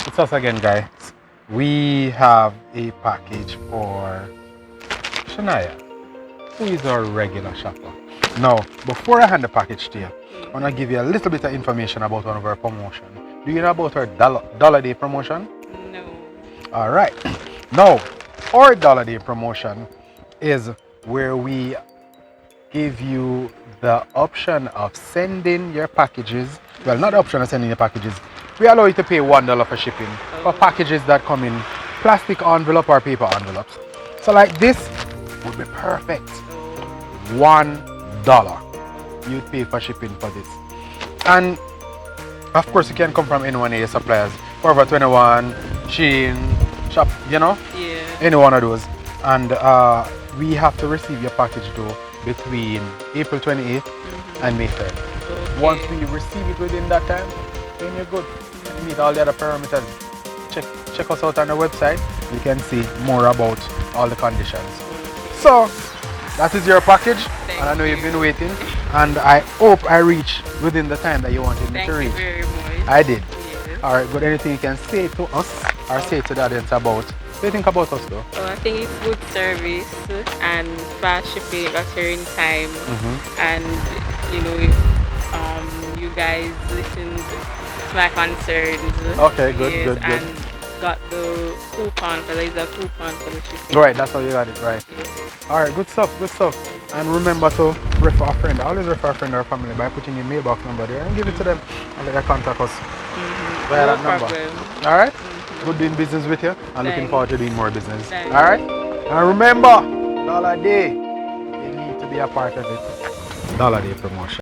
It's us again, guys. We have a package for Shania, who is our regular shopper. Now, before I hand the package to you, I want to give you a little bit of information about one of our promotions. Do you know about our Dollar Day promotion? No. Alright. Now, our Dollar Day promotion is where we give you the option of sending your packages. Well, not the option of sending your packages. We allow you to pay $1 for shipping for packages that come in plastic envelope or paper envelopes. So like this would be perfect. $1 you'd pay for shipping for this. And of course you can come from any one of your suppliers. Forever 21, Sheen, Shop, Yeah. any one of those. And we have to receive your package though between April 28th and May 3rd. Okay. Once we receive it within that time, then you're good. You meet all the other parameters. Check us out on the website. You can see more about all the conditions. So that is your package. And I know you've been waiting. And I hope I reach within the time that you wanted me to reach. Thank you very much. I did. Yes. Alright, good. Anything you can say to us or say to the audience about? What do you think about us though? I think it's good service and fast shipping, got here in time, and you know, if you guys listened to my concerns. Okay, good, yes, good. And got the coupon, because there's a coupon for the shipping. Right, that's how you got it, right. Alright, good stuff, good stuff. And remember to refer a friend. Always refer a friend or family by putting your mailbox number there and give it to them and let them contact us via No that number. problem. Alright? Good doing business with you and looking Thanks. forward to doing more business. Thanks. Alright? And remember, Dollar Day, you need to be a part of it. Dollar Day promotion.